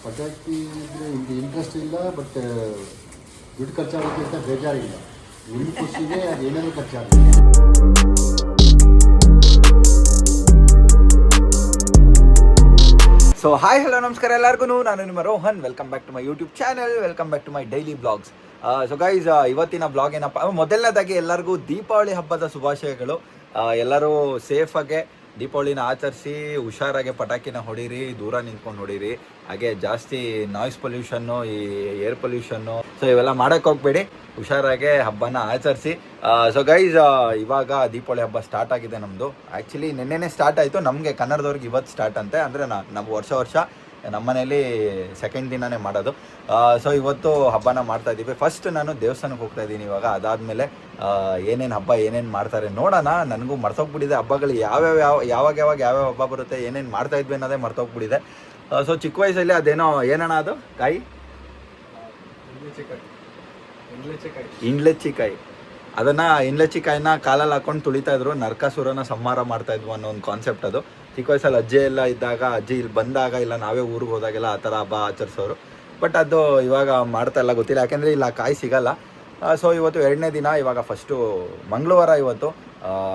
ಪಟಾಕಿ ಇದ್ರೆ ಇಂಟ್ರೆಸ್ಟ್ ಇಲ್ಲ, ಬಟ್ ದುಡ್ಡು ಖರ್ಚಾಗುತ್ತೆ ಅಂತ ಬೇಜಾರಿಲ್ಲ. ನಿಮ್ಮ ಖುಷಿಗೆ ಅದು ಏನೇನು ಖರ್ಚಾಗುತ್ತೆ. ಸೊ ಹಾಯ್ ಹಲೋ ನಮಸ್ಕಾರ ಎಲ್ಲರಿಗೂ, ನಾನು ನಿಮ್ಮ Rohan. Welcome back to my YouTube channel, welcome back to my daily blogs. So guys, ಇವತ್ತಿನ ಬ್ಲಾಗ್ ಏನಪ್ಪ, ಮೊದಲನೇದಾಗಿ ಎಲ್ಲರಿಗೂ ದೀಪಾವಳಿ ಹಬ್ಬದ ಶುಭಾಶಯಗಳು. ಎಲ್ಲರೂ ಸೇಫಾಗೆ ದೀಪಾವಳಿನ ಆಚರಿಸಿ, ಹುಷಾರಾಗೆ ಪಟಾಕಿನ ಹೊಡೀರಿ, ದೂರ ನಿಂತ್ಕೊಂಡು ಹೊಡೀರಿ. ಹಾಗೆ ಜಾಸ್ತಿ ನಾಯ್ಸ್ ಪೊಲ್ಯೂಷನ್ನು, ಈ ಏರ್ ಪೊಲ್ಯೂಷನ್ನು, ಸೊ ಇವೆಲ್ಲ ಮಾಡೋಕ್ಕೆ ಹೋಗ್ಬೇಡಿ, ಹುಷಾರಾಗೆ ಹಬ್ಬನ ಆಚರಿಸಿ. ಸೊ ಗೈಸ್, ಇವಾಗ ದೀಪಾವಳಿ ಹಬ್ಬ ಸ್ಟಾರ್ಟ್ ಆಗಿದೆ ನಮ್ಮದು. ಆ್ಯಕ್ಚುಲಿ ನಿನ್ನೆನೇ ಸ್ಟಾರ್ಟ್ ಆಯಿತು, ನಮಗೆ ಕನ್ನಡದವ್ರಿಗೆ ಇವತ್ತು ಸ್ಟಾರ್ಟ್ ಅಂತೆ. ಅಂದರೆ ನಾವು ವರ್ಷ ನಮ್ಮ ಮನೇಲಿ ಸೆಕೆಂಡ್ ದಿನನೇ ಮಾಡೋದು. ಸೊ ಇವತ್ತು ಹಬ್ಬನ ಮಾಡ್ತಾಯಿದ್ದೀವಿ. ಫಸ್ಟ್ ನಾನು ದೇವಸ್ಥಾನಕ್ಕೆ ಹೋಗ್ತಾ ಇದ್ದೀನಿ ಇವಾಗ. ಅದಾದಮೇಲೆ ಏನೇನು ಹಬ್ಬ ಏನೇನು ಮಾಡ್ತಾರೆ ನೋಡೋಣ. ನನಗೂ ಮರ್ತೋಗ್ಬಿಟ್ಟಿದೆ ಹಬ್ಬಗಳು ಯಾವಾಗ ಹಬ್ಬ ಬರುತ್ತೆ, ಏನೇನು ಮಾಡ್ತಾಯಿದ್ವಿ ಅನ್ನೋದೇ ಮರ್ತೋಗ್ಬಿಟ್ಟಿದೆ. ಸೊ ಚಿಕ್ಕ ವಯಸ್ಸಲ್ಲಿ ಅದೇನೋ ಏನಣ್ಣ ಅದು ಕಾಯಿ, ಇಂಡ್ಲೆಚ್ಚಿಕಾಯಿ, ಅದನ್ನು ಇಂಡ್ಲೆಚ್ಚಿಕಾಯಿನ ಕಾಲಲ್ಲಿ ಹಾಕೊಂಡು ತುಳಿತಾಯಿದ್ರು, ನರಕಾಸುರನ ಸಂಹಾರ ಮಾಡ್ತಾಯಿದ್ವು ಅನ್ನೋ ಒಂದು ಕಾನ್ಸೆಪ್ಟ್ ಅದು. ಚಿಕ್ಕ ವಯಸ್ಸಲ್ಲಿ ಅಜ್ಜಿ ಎಲ್ಲ ಇದ್ದಾಗ, ಅಜ್ಜಿ ಇಲ್ಲಿ ಬಂದಾಗ, ಇಲ್ಲ ನಾವೇ ಊರಿಗೆ ಹೋದಾಗೆಲ್ಲ ಆ ಥರ ಹಬ್ಬ ಆಚರಿಸೋರು. ಬಟ್ ಅದು ಇವಾಗ ಮಾಡ್ತಾ ಇಲ್ಲ, ಗೊತ್ತಿಲ್ಲ, ಯಾಕೆಂದರೆ ಇಲ್ಲ ಕಾಯಿ ಸಿಗಲ್ಲ. ಸೊ ಇವತ್ತು 2ನೇ ದಿನ. ಇವಾಗ ಫಸ್ಟು ಮಂಗಳವಾರ. ಇವತ್ತು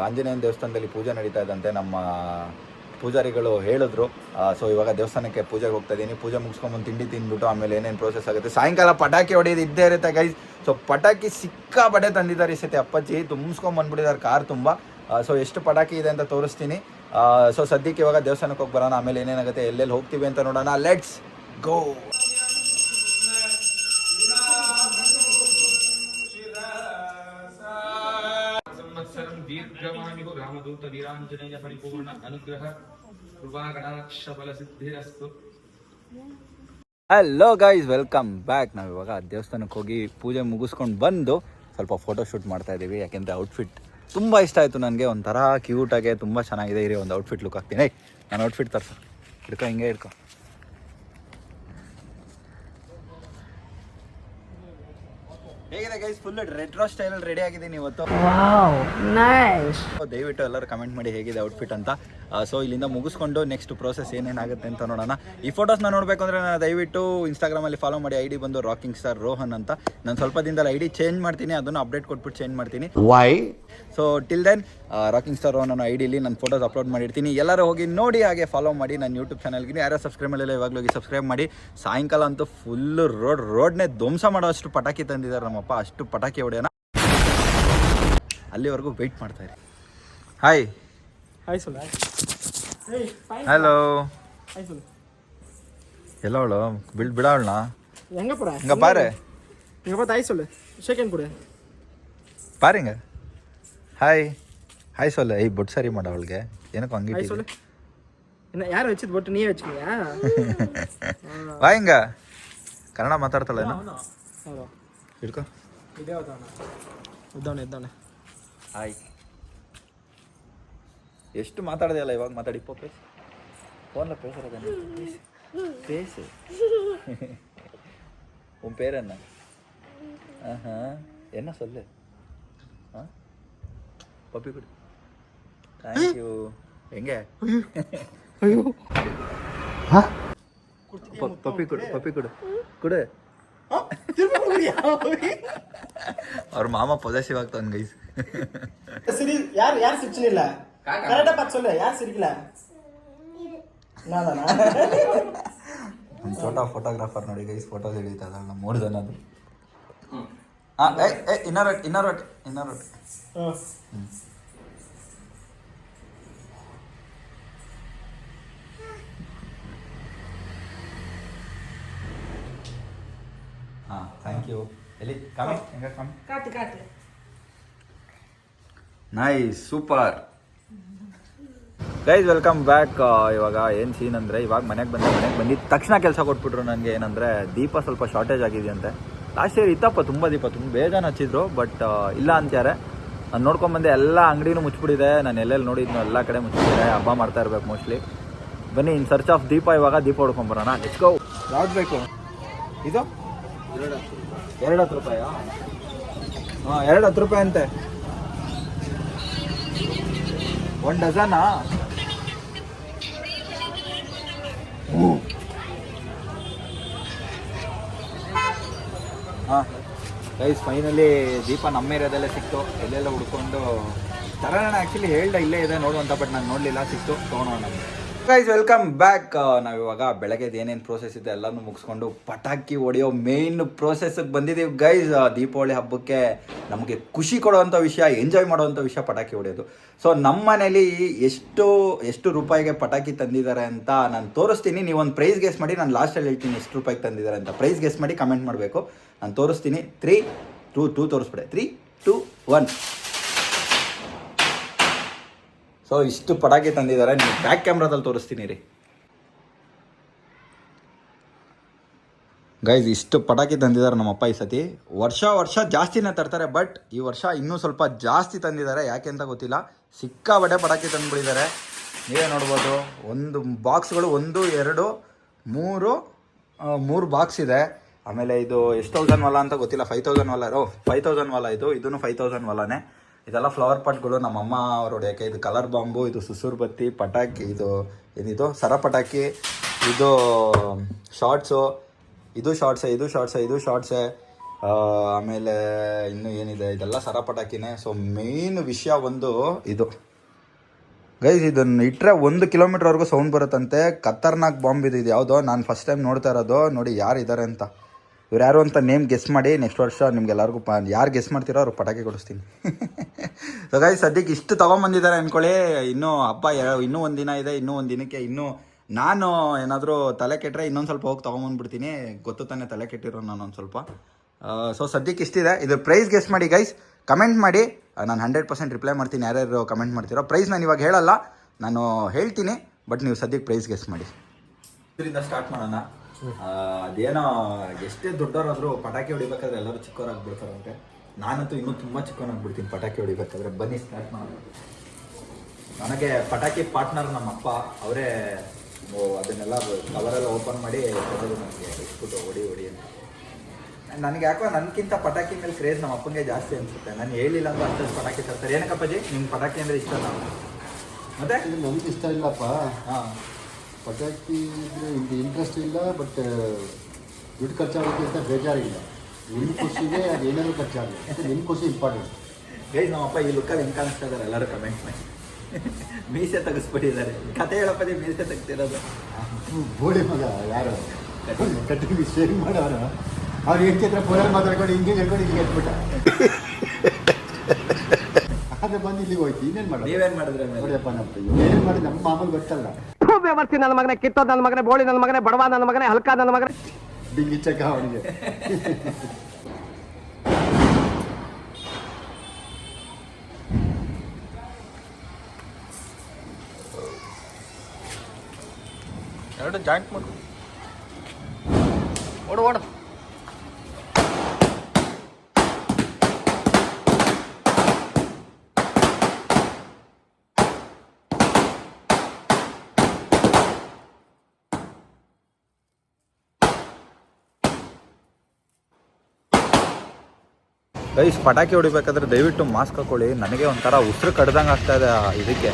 ಆಂಜನೇಯನ ದೇವಸ್ಥಾನದಲ್ಲಿ ಪೂಜೆ ನಡೀತಾ ಇದ್ದಂತೆ, ನಮ್ಮ ಪೂಜಾರಿಗಳು ಹೇಳಿದ್ರು. ಸೊ ಇವಾಗ ದೇವಸ್ಥಾನಕ್ಕೆ ಪೂಜೆಗೆ ಹೋಗ್ತಾ ಇದ್ದೀನಿ. ಪೂಜೆ ಮುಗಿಸ್ಕೊಂಬಂದು ತಿಂಡಿ ತಿಂದ್ಬಿಟ್ಟು ಆಮೇಲೆ ಏನೇನು ಪ್ರೋಸೆಸ್ ಆಗುತ್ತೆ. ಸಾಯಂಕಾಲ ಪಟಾಕಿ ಹೊಡೆಯೋದು ಇದ್ದೇ ಇರುತ್ತೆ ಗೈಸ್. ಸೊ ಪಟಾಕಿ ಸಿಕ್ಕಾಪಟ್ಟೆ ತಂದಿದ್ದಾರೆ ಈ ಸತಿ. ಅಪ್ಪಾಜಿ ತುಂಬಿಸ್ಕೊಂಬಂದ್ಬಿಟ್ಟಿದ್ದಾರೆ ಕಾರ್ ತುಂಬ. ಸೊ ಎಷ್ಟು ಪಟಾಕಿ ಇದೆ ಅಂತ ತೋರಿಸ್ತೀನಿ. ಸೊ ಸದ್ಯಕ್ಕೆ ಇವಾಗ ದೇವಸ್ಥಾನಕ್ಕೆ ಹೋಗಿ ಬರೋಣ, ಆಮೇಲೆ ಏನೇನಾಗುತ್ತೆ, ಎಲ್ಲೆಲ್ಲಿ ಹೋಗ್ತೀವಿ ಅಂತ ನೋಡೋಣ. Let's go. ರಾಮದೂತ ವೀರಾಂಜನೇಯ ಪರಿಪೂರ್ಣ ಅನುಗ್ರಹ ಕೃಪಾ ಕಟಾಕ್ಷ ಫಲ ಸಿದ್ಧಿರಸ್ತು. Hello guys, welcome back. ನಾವು ಇವಾಗ ದೇವಸ್ಥಾನಕ್ಕೆ ಹೋಗಿ ಪೂಜೆ ಮುಗಿಸ್ಕೊಂಡು ಬಂದು ಸ್ವಲ್ಪ ಫೋಟೋ ಶೂಟ್ ಮಾಡ್ತಾ ಇದ್ದೀವಿ. ಯಾಕೆಂದರೆ ಔಟ್ಫಿಟ್ ತುಂಬ ಇಷ್ಟ ಆಯಿತು ನನಗೆ. ಒಂಥರ ಕ್ಯೂಟಾಗೆ ತುಂಬ ಚೆನ್ನಾಗಿದೆ. ಇರಿ ಒಂದು ಔಟ್ಫಿಟ್ ಲುಕ್ ಹಾಕ್ತೀನಿ. ನಾನು ಔಟ್ಫಿಟ್ ತರ್ಸು, ಹಿಡ್ಕೊ, ಹಿಂಗೆ ಹಿಡ್ಕೊ. ಹೇಗಿದೆ ಗೈಸ್? ಫುಲ್ ರೆಟ್ರೋ ಸ್ಟೈಲಲ್ಲಿ ರೆಡಿ ಆಗಿದ್ದೀನಿ ಇವತ್ತು. ದಯವಿಟ್ಟು ಎಲ್ಲರೂ ಕಮೆಂಟ್ ಮಾಡಿ ಹೇಗಿದೆ ಔಟ್ಫಿಟ್ ಅಂತ. ಸೊ ಇಲ್ಲಿಂದ ಮುಗಿಸ್ಕೊಂಡು ನೆಕ್ಸ್ಟ್ ಪ್ರೋಸೆಸ್ ಏನೇನಾಗುತ್ತೆ ಅಂತ ನೋಡೋಣ. ಈ ಫೋಟೋಸ್ನ ನೋಡಬೇಕು ಅಂದರೆ ನಾನು ದಯವಿಟ್ಟು ಇನ್ಸ್ಟಾಗ್ರಾಮಲ್ಲಿ ಫಾಲೋ ಮಾಡಿ. ಐಡಿ ಬಂದು ರಾಕಿಂಗ್ ಸ್ಟಾರ್ ರೋಹನ್ ಅಂತ. ನಾನು ಸ್ವಲ್ಪ ದಿನದಲ್ಲಿ ಐಡಿ ಚೇಂಜ್ ಮಾಡ್ತೀನಿ, ಅದನ್ನು ಅಪ್ಡೇಟ್ ಕೊಟ್ಬಿಟ್ಟು ಚೇಂಜ್ ಮಾಡ್ತೀನಿ. Why? So till then rocking star Rohan ಅನ್ನೋ ಐಡಿಲಿ ನಾನು ಫೋಟೋಸ್ ಅಪ್ಲೋಡ್ ಮಾಡಿರ್ತೀನಿ. ಎಲ್ಲರೂ ಹೋಗಿ ನೋಡಿ, ಹಾಗೆ ಫಾಲೋ ಮಾಡಿ ನನ್ನ ಯೂಟ್ಯೂಬ್ ಚಾನಲ್ಗೆ. ಯಾರು ಸಬ್ಸ್ಕ್ರೈಬ್ ಮಾಡಿಲ್ಲ ಇವಾಗಲೂ ಹೋಗಿ ಸಬ್ಸ್ಕ್ರೈಬ್ ಮಾಡಿ. ಸಾಯಂಕಾಲ ಅಂತೂ ಫುಲ್ಲು ರೋಡ್ನೇ ಧ್ವಂಸ ಮಾಡೋ ಅಷ್ಟು ಪಟಾಕಿ ತಂದಿದ್ದಾರೆ ನಮ್ಮಪ್ಪ. ಅಷ್ಟು ಪಟಾಕಿ ಹೊಡೆಯೋಣ, ಅಲ್ಲಿವರೆಗೂ ವೆಯ್ಟ್ ಮಾಡ್ತಾಯಿರಿ. ಹಾಯ್ ಹಾಯ್ ಸೊಲ್ಲು. ಹಲೋ ಹಾಯ್ ಸೊಲ್ಲು. ಎಲ್ಲವಳು ಬಿಡವಳಣ್ಣ, ಹೆಂಗ ಪಾರೆ ಹಾಯ್ ಸೊಲ್ಲು. ಸೆಕೆಂಡ್ ಕೊಡಿ ಪಾರಿಂಗ. Hi hi ಸೊಲ್ಲು. ಈ ಬೊಟ್ಟು ಸರಿ ಮಾಡ ಅವಳಿಗೆ ಏನಕ್ಕೆ ಹಂಗೆ ಯಾರು ಹಚ್ಚಿದ್ ಬೊಟ್ಟು ನೀವೇ ಹಚ್ಚಿದ್ಯಾ? ವಾ ಹಿಂಗ ಕನ್ನಡ ಮಾತಾಡ್ತಾಳೆ ಹಿಡ್ಕೊ. ಇದ್ದವನೆ ಹಾಯ್. ಎಷ್ಟು ಮಾತಾಡಿದೆ ಅಲ್ಲ, ಇವಾಗ ಮಾತಾಡಿ. ಫೋನ್ல பேசுறதானே பேசு. உன் பேர் என்ன? என்ன சொல்லு. பப்பி கொடு. Thank you. எங்க? ஐயோ பப்பி கொடு கொடு. ಅವ್ರ ಮಾಮ ಪೊಸೆಸಿವ್ ಆಗ್ತಾನೆ ಗೈಸ್. ಯಾರು ಸಿಕ್ಕಿಲ್ಲ, ಕರೆಕ್ಟಾ ಪಾತ್ ಸೊಲ್ಲು. ಯಾರು ಸಿಕ್ಕಿಲ್ಲ? ನಮ್ಮ ಫೋಟೋಗ್ರಾಫರ್ ನೋಡಿ ಗೈಸ್, ಫೋಟೋಸ್ ಹಿಡಿತಾ ಇದ್ದಾಳೆ ನಮ್ಮ 3 ಜನದ್ದು. ಇನ್ನರ್ ಥ್ಯಾಂಕ್ ಯು. ಎಲ್ಲಿ ಕಾಮಿ ಹೆಂಗ ಕಾಮಿ ಕಾಟು. Nice, super guys, welcome back. ಇವಾಗ ಏನು ಸೀನ್ ಅಂದರೆ, ಇವಾಗ ಮನೆಗೆ ಬಂದಿದ್ದ ತಕ್ಷಣ ಕೆಲಸ ಕೊಟ್ಬಿಟ್ರು ನನಗೆ. ಏನಂದರೆ ದೀಪ ಸ್ವಲ್ಪ ಶಾರ್ಟೇಜ್ ಆಗಿದೆಯಂತೆ. ಲಾಸ್ಟ್ ಇಯರ್ ಇತ್ತಪ್ಪ ತುಂಬ ಬೇಜಾನು ಹಚ್ಚಿದ್ರು, ಬಟ್ ಇಲ್ಲ ಅಂತಾರೆ. ನಾನು ನೋಡ್ಕೊಂಬಂದೆ, ಎಲ್ಲ ಅಂಗಡಿನೂ ಮುಚ್ಚಿಬಿಟ್ಟಿದೆ. ನಾನು ಎಲ್ಲೆಲ್ಲಿ ನೋಡಿದ್ನೋ ಎಲ್ಲ ಕಡೆ ಮುಚ್ಚಿಬಿಟ್ಟಿದೆ. ಹಬ್ಬ ಮಾಡ್ತಾ ಇರ್ಬೇಕು ಮೋಸ್ಟ್ಲಿ. ಬನ್ನಿ ಇನ್ ಸರ್ಚ್ ಆಫ್ ದೀಪ. ಇವಾಗ ದೀಪ ಹೊಡ್ಕೊಂಬರೋಣ. Let's go. ಯಾವ್ದು ಬೇಕು? ಇದು 2 ರೂಪಾಯಿ. ಹಾಂ 2 ರೂಪಾಯಿ ಅಂತೆ. 1 ಡಜನಾ? ಹಾಂ ಗೈಸ್ ಫೈನಲಿ ದೀಪ ನಮ್ಮ ಏರಿಯಾದಲ್ಲೇ ಸಿಕ್ತು. ಎಲ್ಲೆಲ್ಲ ಹುಡ್ಕೊಂಡು ತರೋಣ ಆ್ಯಕ್ಚುಲಿ ಹೇಳ್ದೆ ಇಲ್ಲೇ ಇದೆ ನೋಡು ಅಂತ, ಬಟ್ ನಾನು ನೋಡಲಿಲ್ಲ, ಸಿಕ್ತು ತೊಗೊಳೋಣ. Guys welcome back. ನಾವಿವಾಗ ಬೆಳಗ್ಗೆದು ಏನೇನು ಪ್ರೋಸೆಸ್ ಇದೆ ಎಲ್ಲನೂ ಮುಗಿಸ್ಕೊಂಡು ಪಟಾಕಿ ಹೊಡೆಯೋ ಮೇನ್ ಪ್ರೋಸೆಸ್ಗೆ ಬಂದಿದ್ದೀವಿ ಗೈಸ್. ದೀಪಾವಳಿ ಹಬ್ಬಕ್ಕೆ ನಮಗೆ ಖುಷಿ ಕೊಡುವಂಥ ವಿಷಯ, ಎಂಜಾಯ್ ಮಾಡುವಂಥ ವಿಷಯ ಪಟಾಕಿ ಹೊಡೆಯೋದು. ಸೊ ನಮ್ಮ ಮನೇಲಿ ಎಷ್ಟು ರೂಪಾಯಿಗೆ ಪಟಾಕಿ ತಂದಿದ್ದಾರೆ ಅಂತ ನಾನು ತೋರಿಸ್ತೀನಿ. ನೀವೊಂದು ಪ್ರೈಸ್ ಗೆಸ್ ಮಾಡಿ, ನಾನು ಲಾಸ್ಟಲ್ಲಿ ಹೇಳ್ತೀನಿ ಎಷ್ಟು ರೂಪಾಯಿಗೆ ತಂದಿದ್ದಾರೆ ಅಂತ. ಪ್ರೈಸ್ ಗೆಸ್ ಮಾಡಿ ಕಮೆಂಟ್ ಮಾಡಬೇಕು, ನಾನು ತೋರಿಸ್ತೀನಿ. 3, 2 ತೋರಿಸ್ಬಿಡೆ. 3, 2, 1. ಸೊ ಇಷ್ಟು ಪಟಾಕಿ ತಂದಿದ್ದಾರೆ, ನೀವು ಬ್ಯಾಕ್ ಕ್ಯಾಮ್ರಾದಲ್ಲಿ ತೋರಿಸ್ತೀನಿ ರೀ ಗೈಸ್. ಇಷ್ಟು ಪಟಾಕಿ ತಂದಿದ್ದಾರೆ ನಮ್ಮಪ್ಪ ಈ ಸತಿ. ವರ್ಷ ಜಾಸ್ತಿನೇ ತರ್ತಾರೆ, ಬಟ್ ಈ ವರ್ಷ ಇನ್ನೂ ಸ್ವಲ್ಪ ಜಾಸ್ತಿ ತಂದಿದ್ದಾರೆ. ಯಾಕೆ ಅಂತ ಗೊತ್ತಿಲ್ಲ, ಸಿಕ್ಕಾಬಟ್ಟೆ ಪಟಾಕಿ ತಂದುಬಿಟ್ಟಿದ್ದಾರೆ. ನೀವೇ ನೋಡ್ಬೋದು, ಒಂದು ಬಾಕ್ಸ್ಗಳು 1, 2, 3 ಬಾಕ್ಸ್ ಇದೆ. ಆಮೇಲೆ ಇದು ಎಷ್ಟು 1000 ವಾಲ ಅಂತ ಗೊತ್ತಿಲ್ಲ, 5000 ವಾಲ. 5000 ವಾಲ ಇದು, ಇದೂ 5000 ವಾಲಾನೇ. ಇದೆಲ್ಲ ಫ್ಲವರ್ ಪಾಟ್ಗಳು ನಮ್ಮಮ್ಮ ಅವ್ರು ಹೊಡೆಯೋಕ್ಕೆ. ಇದು ಕಲರ್ ಬಾಂಬು, ಇದು ಸುಸೂರು ಬತ್ತಿ, ಪಟಾಕಿ, ಇದು ಏನಿದು ಸರ ಪಟಾಕಿ, ಇದು ಶಾರ್ಟ್ಸು, ಇದು ಶಾರ್ಟ್ಸೆ. ಆಮೇಲೆ ಇನ್ನೂ ಏನಿದೆ, ಇದೆಲ್ಲ ಸರ ಪಟಾಕಿನೇ. ಸೊ ಮೇನ್ ವಿಷಯ ಒಂದು ಇದು ಗೈಸ್, ಇದನ್ನು ಇಟ್ಟರೆ 1 ಕಿಲೋಮೀಟ್ರ್ವರೆಗೂ ಸೌಂಡ್ ಬರುತ್ತಂತೆ. ಖತರ್ನಾಕ್ ಬಾಂಬ್ ಇದು ಯಾವುದೋ, ನಾನು ಫಸ್ಟ್ ಟೈಮ್ ನೋಡ್ತಾ ಇರೋದು. ನೋಡಿ ಯಾರಿದ್ದಾರೆ ಅಂತ, ಇವ್ರು ಯಾರು ಅಂತ ನೇಮ್ ಗೆಸ್ ಮಾಡಿ. ನೆಕ್ಸ್ಟ್ ವರ್ಷ ನಿಮ್ಗೆಲ್ಲರಿಗೂ ಯಾರು ಗೆಸ್ ಮಾಡ್ತೀರೋ ಅವ್ರು ಪಟಾಕಿ ಕೊಡಿಸ್ತೀನಿ. ಸೊ ಗೈಸ್ ಸದ್ಯಕ್ಕೆ ಇಷ್ಟು ತೊಗೊಂಬಂದಿದ್ದಾರೆ ಅಂದ್ಕೊಳ್ಳಿ. ಇನ್ನೂ ಹಬ್ಬ ಇನ್ನೂ ಒಂದು ದಿನ ಇದೆ. ಇನ್ನೂ ಒಂದು ದಿನಕ್ಕೆ ನಾನು ಏನಾದರೂ ತಲೆ ಕೆಟ್ಟರೆ ಇನ್ನೊಂದು ಸ್ವಲ್ಪ ಹೋಗಿ ತೊಗೊಂಬಂದ್ಬಿಡ್ತೀನಿ. ಗೊತ್ತು ತಾನೇ ತಲೆ ಕೆಟ್ಟಿರೋ ನಾನು ಒಂದು ಸ್ವಲ್ಪ. ಸೊ ಸದ್ಯಕ್ಕೆ ಇಷ್ಟಿದೆ. ಇದು ಪ್ರೈಸ್ ಗೆಸ್ ಮಾಡಿ ಗೈಸ್, ಕಮೆಂಟ್ ಮಾಡಿ. ನಾನು 100% ರಿಪ್ಲೈ ಮಾಡ್ತೀನಿ ಯಾರ್ಯಾರು ಕಮೆಂಟ್ ಮಾಡ್ತೀರೋ. ಪ್ರೈಸ್ ನಾನು ಇವಾಗ ಹೇಳಲ್ಲ, ನಾನು ಹೇಳ್ತೀನಿ, ಬಟ್ ನೀವು ಸದ್ಯಕ್ಕೆ ಪ್ರೈಸ್ ಗೆಸ್ ಮಾಡಿ. ಇದರಿಂದ ಸ್ಟಾರ್ಟ್ ಮಾಡೋಣ. ಅದೇನೋ ಎಷ್ಟೇ ದೊಡ್ಡವರಾದರೂ ಪಟಾಕಿ ಹೊಡಿಬೇಕಾದ್ರೆ ಎಲ್ಲರೂ ಚಿಕ್ಕವರಾಗ್ಬಿಡ್ತಾರಂತೆ. ನಾನಂತೂ ಇನ್ನೂ ತುಂಬ ಚಿಕ್ಕವನಾಗ್ಬಿಡ್ತೀನಿ ಪಟಾಕಿ ಹೊಡಿಬೇಕಾದ್ರೆ. ಬನ್ನಿ ಸ್ಟಾರ್ಟ್ ಮಾಡೋಣ. ನನಗೆ ಪಟಾಕಿ ಪಾರ್ಟ್ನರ್ ನಮ್ಮ ಅಪ್ಪ ಅವರೇ. ಅದನ್ನೆಲ್ಲ ಕವರೆಲ್ಲ ಓಪನ್ ಮಾಡಿ ಕೊಡೋದು ನನಗೆ, ಇಟ್ಬಿಟ್ಟು ಹೊಡಿ ಅಂತ. ನನಗೆ ಯಾಕೋ ನನಗಿಂತ ಪಟಾಕಿ ಮೇಲೆ ಕ್ರೇಜ್ ನಮ್ಮ ಅಪ್ಪನಿಗೆ ಜಾಸ್ತಿ ಅನಿಸುತ್ತೆ. ನಾನು ಹೇಳಿಲ್ಲ ಅಂದ್ರೆ ಅಷ್ಟು ಪಟಾಕಿ ತರ್ತಾರೆ. ಏನಕ್ಕಪ್ಪಾಜಿ ನಿಮ್ಗೆ ಪಟಾಕಿ ಅಂದರೆ ಇಷ್ಟ? ಮತ್ತೆ ನನಗೆ ಇಷ್ಟ ಇಲ್ಲಪ್ಪ. ಹಾಂ, ಪಟಾಕಿ ಇದ್ರೆ ಇಂಟ್ರೆಸ್ಟ್ ಇಲ್ಲ, ಬಟ್ ದುಡ್ಡು ಖರ್ಚಾಗೋಕ್ಕಿಂತ ಬೇಜಾರಿಲ್ಲ. ನಿಮ್ಮ ಖುಷಿಗೆ ಅದು ಏನಾದರೂ ಖರ್ಚಾಗಲಿ, ನಿಮ್ಮ ಖುಷಿ ಇಂಪಾರ್ಟೆಂಟ್. ಗೈಸ್ ನಮ್ಮಪ್ಪ ಈ ಲುಕ್ಕಲ್ಲಿ ಹೆಂಗೆ ಕಾಣಿಸ್ತಾ ಇದ್ದಾರೆ ಎಲ್ಲರೂ ಕಮೆಂಟ್ ಮಾಡಿ. ಮೀಸೆ ತೆಗೆಸ್ಬಿಟ್ಟಿದ್ದಾರೆ. ಕತೆ ಹೇಳಪ್ಪದೇ ಮೀಸೆ ತೆಗ್ತಿರೋದು. ಗೋಳಿ ಮಗ ಯಾರು ಕಟ್ಟಿಗೆ ಶೇರಿಂಗ್ ಮಾಡೋರು, ಅವ್ರು ಹೆಂಗೆ ಫೋನಲ್ಲಿ ಮಾತಾಡ್ಕೊಂಡು ಹಿಂಗೆ ಹೇಳ್ಕೊಂಡು ಹಿಂಗೆ ಎತ್ಬಿಟ್ಟ. ಆದರೆ ಬಂದು ಇಲ್ಲಿಗೆ ಹೋಯ್ತು. ಇನ್ನೇನು ಮಾಡೋದು? ನೀವೇನು ಮಾಡಿದ್ರೆ ನೋಡಿಯಪ್ಪ, ನಮ್ಮ ಏನೇನು ಮಾಡಿ ನಮ್ಮ ಮಾಮೂಲು ಗೊತ್ತಲ್ಲ. ವ್ಯವಸ್ಥೆ ನನ್ನ ಮಗನೇ, ಕಿತ್ತೋದ್ ನನ್ನ ಮಗನೇ, ಬೋಳಿ ನನ್ನ ಮಗನೇ, ಬಡವ ನನ್ನ ಮಗನೇ, ಹಲ್ಕ ನನ್ನ ಮಗನೇ, ಡಿಂಗಿ ಚಕ್ಕ ಅವನಿಗೆ. ಎರಡು ಜಾಯಿಂಟ್ ಮಾಡು. ಓಡು. ಗೈಸ್ ಪಟಾಕಿ ಹೊಡಿಬೇಕಾದ್ರೆ ದಯವಿಟ್ಟು ಮಾಸ್ಕ್ ಹಾಕೊಳ್ಳಿ. ನನಗೆ ಒಂಥರ ಉಸಿರು ಕಡ್ದಂಗೆ ಆಗ್ತಾಯಿದೆ ಇದಕ್ಕೆ,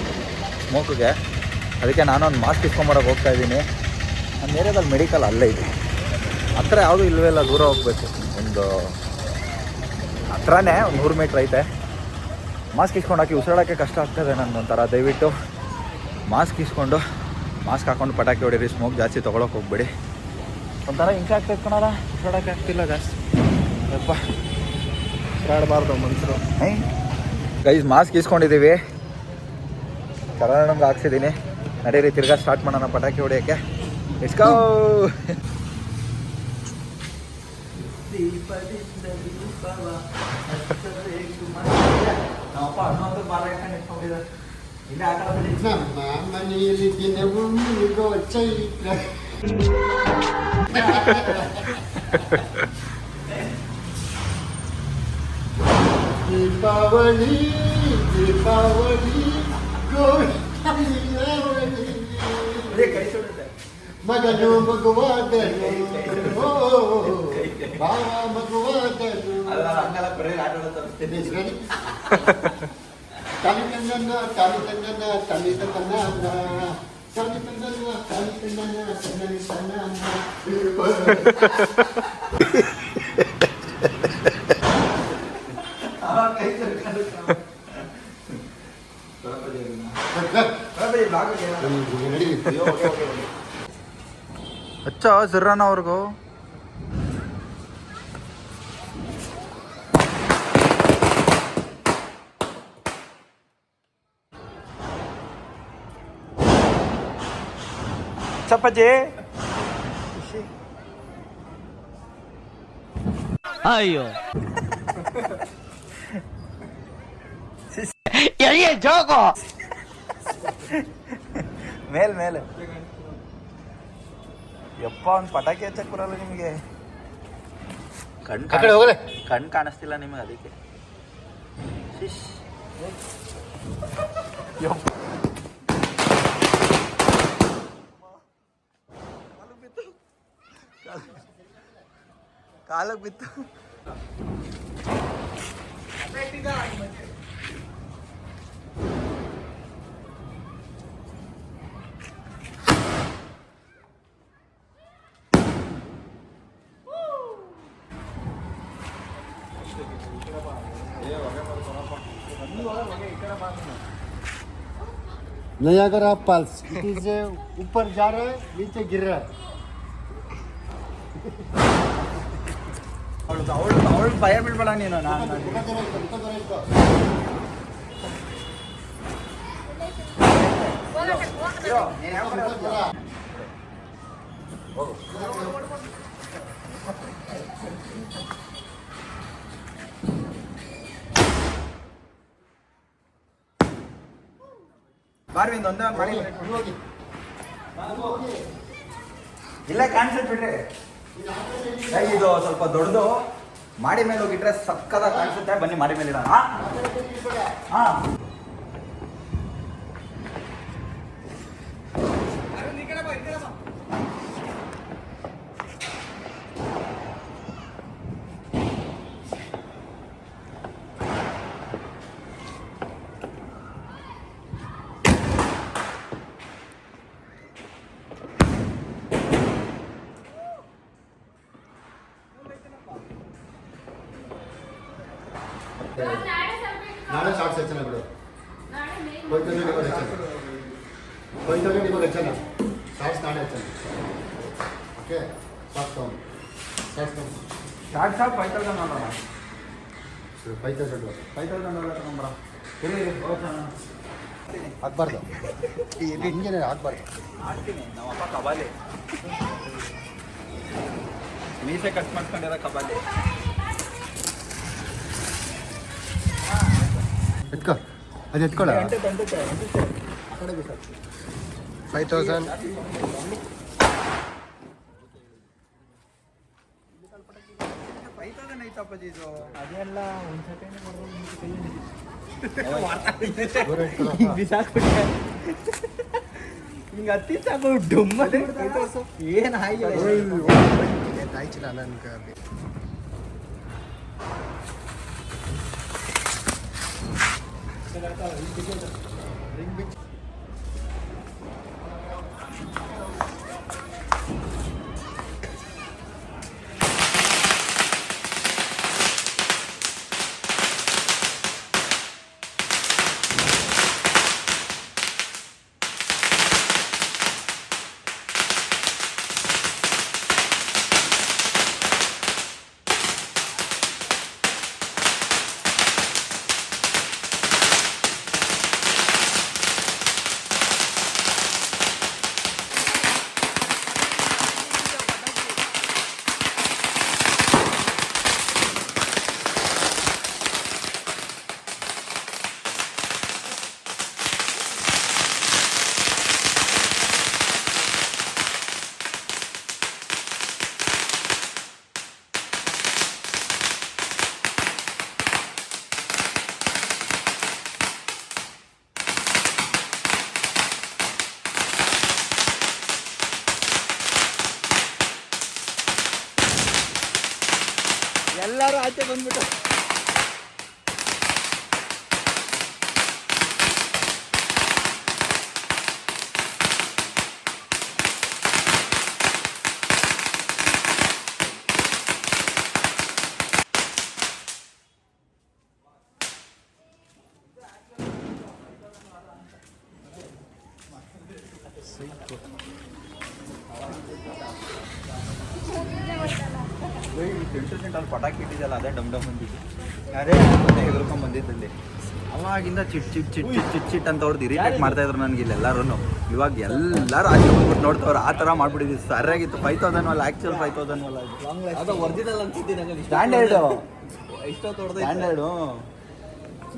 ಸ್ಮೋಕ್ಗೆ. ಅದಕ್ಕೆ ನಾನೊಂದು ಮಾಸ್ಕ್ ಇಸ್ಕೊಂಬರೋಕೆ ಹೋಗ್ತಾ ಇದ್ದೀನಿ. ನಮ್ಮ ಏರಿಯಾದಲ್ಲಿ ಮೆಡಿಕಲ್ ಅಲ್ಲೇ ಇದೆ, ಹತ್ರ ಯಾವುದೂ ಇಲ್ಲವೇ ಇಲ್ಲ, ದೂರ ಹೋಗಬೇಕು. ಒಂದು ಹತ್ರನೇ ಒಂದು 100 ಮೀಟ್ರ್ ಐತೆ. ಮಾಸ್ಕ್ ಇಸ್ಕೊಂಡು ಹಾಕಿ ಉಸಿರಾಡೋಕ್ಕೆ ಕಷ್ಟ ಆಗ್ತದೆ ನನಗೊಂಥರ. ದಯವಿಟ್ಟು ಮಾಸ್ಕ್ ಇಸ್ಕೊಂಡು ಮಾಸ್ಕ್ ಹಾಕ್ಕೊಂಡು ಪಟಾಕಿ ಹೊಡೀರಿ. ಸ್ಮೋಕ್ ಜಾಸ್ತಿ ತೊಗೊಳಕ್ಕೆ ಹೋಗ್ಬೇಡಿ. ಒಂಥರ ಹಿಂಗೆ ಆಗ್ತಾ ಇಟ್ಕೊಳಲ್ಲ, ಉಸಿರಾಡೋಕ್ಕೆ ಆಗ್ತಿಲ್ಲ ಜಾಸ್ತಿ. ಯಪ್ಪ ಆಡಬಾರ್ದು ಮನುಷ್ಯರು. ಗೈಸ್ ಮಾಸ್ಕ್ ಇಸ್ಕೊಂಡಿದ್ದೀವಿ, ಕರೋನಂಗೆ ಹಾಕ್ಸಿದ್ದೀನಿ. ನಡೀರಿ ತಿರ್ಗಾ ಸ್ಟಾರ್ಟ್ ಮಾಡೋಣ ಪಟಾಕಿ ಹೊಡಿಯೋಕ್ಕೆ. ಇಸ್ಕೋ ನಮ್ಮ ಮನೆಯಲ್ಲಿ ದಿನವೂ ಚೈತ್ರ. ದೀಪಾವಳಿ ಮಗನು ಮಗುವಾದನು, ಭಾವ ಮಗುವಾದನು. ತಾಲಿ ತಂದನ್ನ ತಾಲಿ ತಂದನ್ನ ತಾಲಿ ತಂದನ್ನ ತಾಲಿ ತಂದನ್ನ ತಾಲಿ ತಂದನ್ನ ತನ್ನ अच्छा जर्राना ಅವ್ರಿಗೂ ಚಪ್ಪಜೆ ಅಯ್ಯೋ ಎಲ್ಲಿ ಜೋಗೋ ಮೇಲೆ ಮೇಲೆ ಯಪ್ಪ ಒಂದು ಪಟಾಕಿ ಹಚ್ಚಕ್ ಬರಲ್ಲ ನಿಮಗೆ ಕಣ್ ಕಾಣಿಸ್ತಿಲ್ಲ ನಿಮಗೆ ಅದಕ್ಕೆ ಶಿಶ್. ಯಪ್ಪ. ಕಾಲಕ್ಕೆ ಬಿತ್ತು नयागरा पल्स इट इज ऊपर जा रहा है नीचे गिर रहा है ಅವಳು ಭಯ ಬೀಳ್ಬೇಡ ನೀನು ನಾನು ಬಾರ್ವಿಂದ ಒಂದೇ ಒಂದು ಮಾಡಿ ಇಲ್ಲ ಕಾಣಿಸುತ್ತೆ ಬಿಡ್ರಿ ಇದು ಸ್ವಲ್ಪ ದೊಡ್ಡದು ಮಾಡಿ ಮೇಲೆ ಹೋಗಿಟ್ರೆ ಸಕ್ಕದಾಗಿ ಕಾಣಿಸುತ್ತೆ ಬನ್ನಿ ಮಾಡಿ ಮೇಲೆ ಇಡೋಣ ಹಾ ನಾಳೆ ಶಾರ್ಟ್ಸ್ ಹೆಚ್ಚನ ಬಿಡು ಹೋಯ್ತಂದ್ರೆ ನಿಮಗೆ ಹೆಚ್ಚನ ಹೋಯ್ತಂದ್ರೆ ನಿಮಗೆ ಹೆಚ್ಚನ ಶಾರ್ಟ್ಸ್ ನಾಳೆ ಹೆಚ್ಚನ ಓಕೆ ಶಾರ್ಟ್ಸ್ ತಗೊಂಡು ಶಾರ್ಟ್ಸ್ ತಗೊಂಡು ಶಾರ್ಟ್ ಶಾರ್ಟ್ 5000 ನೋಡೋಣ 5000 5000 ತಗೊಂಡ್ರ ಹಾಕ್ಬಾರ್ದು ಹಿಂಗೇನೆ ಹಾಕ್ಬಾರ್ದು ಹಾಕ್ತೀನಿ ನಮ್ಮಪ್ಪ ಕಬಾಲಿ ಮೀಸೆ ಕಟ್ ಮಾಡ್ಕೊಂಡಿರೋ ಕಬಾಲಿ ಎತ್ಕೊ ಅದು ಎತ್ಕೊಳ್ಳ 5000 5000 ಐತಪ್ಪಾಜಿ ಇದು ಅದೆಲ್ಲ ಒಂದು ಸೆಕೆಂಡ್ ಹಿಂಗೆ ಹತ್ತಿ ಸಾಕು ಡುಮ್ಮ ಏನು ಹಾಗೆ ಆಯ್ತಿಲ್ಲ ನನಗೆ ಎಲ್ಲರೂ ಆಚೆ ಬಂದ್ಬಿಟ್ಟು ಅಲ್ಲಿ ಪಟಾಕಿ ಇಟ್ಟಿದ್ದಲ್ಲ ಅದೇ ಡಮ್ ಡಮ್ ಬಂದಿದ್ದು, ಅದೇ ಹೆದರ್ಕೊಂಡ್ ಬಂದಿದ್ದಲ್ಲಿ. ಅವಾಗಿಂದ chit chit chit chit chit chit ಅಂತ ಹೊಡೆದು ಇರಿಟೇಟ್ ಮಾಡ್ತಾ ಇದ್ರು ನನಗೆ ಇಲ್ಲೆಲ್ಲರೂ. ಇವಾಗ ಎಲ್ಲರೂ ಆಚೆ ಬಂದ್ಬಿಟ್ಟು ನೋಡ್ತವ್ರು, ಆ ಥರ ಮಾಡ್ಬಿಟ್ಟಿದ್ವಿ. ಸರಿಯಾಗಿತ್ತು. 5000 ಅಲ್ಲ, ಆ್ಯಕ್ಚುಲ್ 5000 ಅಲ್ಲ, ಅದು ಒರಿಜಿನಲ್ ಅನ್ಸುತ್ತೆ. ಸ್ಟ್ಯಾಂಡರ್ಡು ಸ್ಟ್ಯಾಂಡರ್ಡು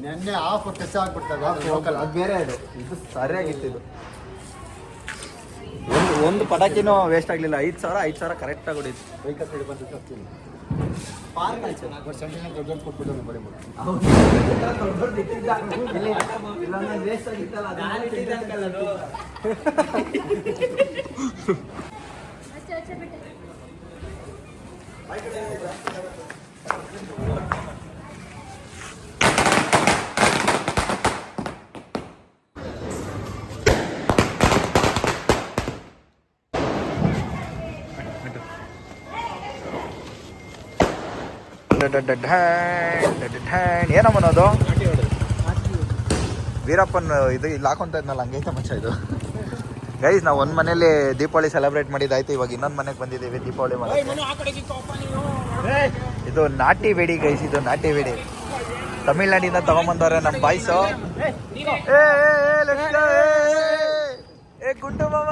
ನೆನ್ನೆ ಆಫ್ ಕೆಸ ಆಗ್ಬಿಡ್ತದೆ ಲೋಕಲ್. ಅದು ಬೇರೆ, ಇದು ಸರಿಯಾಗಿತ್ತು. ಇದು ಒಂದು ಪಟಾಕಿನೂ ವೇಸ್ಟ್ ಆಗಲಿಲ್ಲ. 5,000 ಕರೆಕ್ಟಾಗಿ ಹೊಡಿತು. ವೆಹಿಕಲ್ ಸೈಡ್ ಬಂದು ತರ್ತೀನಿ. ಸೆಂಟಿನ ದೊಡ್ಡ ಕೊಟ್ಬಿಟ್ಟು ಬರೀ ಏನಮ್ಮನೋದು ವೀರಪ್ಪನ್ ಇದು ಇಲ್ಲಿ ಹಾಕೊಂತ ಇದ್ನಲ್ಲ, ಹಂಗೈತೆ ಮಚ್ಚ ಇದು. ಗೈಸ್, ನಾವು ಒಂದು ಮನೇಲಿ ದೀಪಾವಳಿ ಸೆಲೆಬ್ರೇಟ್ ಮಾಡಿದ್ದಾಯ್ತು. ಇವಾಗ ಇನ್ನೊಂದು ಮನೆಗೆ ಬಂದಿದ್ದೀವಿ ದೀಪಾವಳಿ ಮಾಡಿ. ಇದು ನಾಟಿ ಬೇಡಿ ಗೈಸ್, ಇದು ನಾಟಿ ಬೇಡಿ ತಮಿಳ್ನಾಡಿಂದ ತಗೊಂಬಂದವ್ರೆ ನಮ್ಮ ಬಾಯ್ಸು. ಏ ಗುಂಡು ಮಾಮ,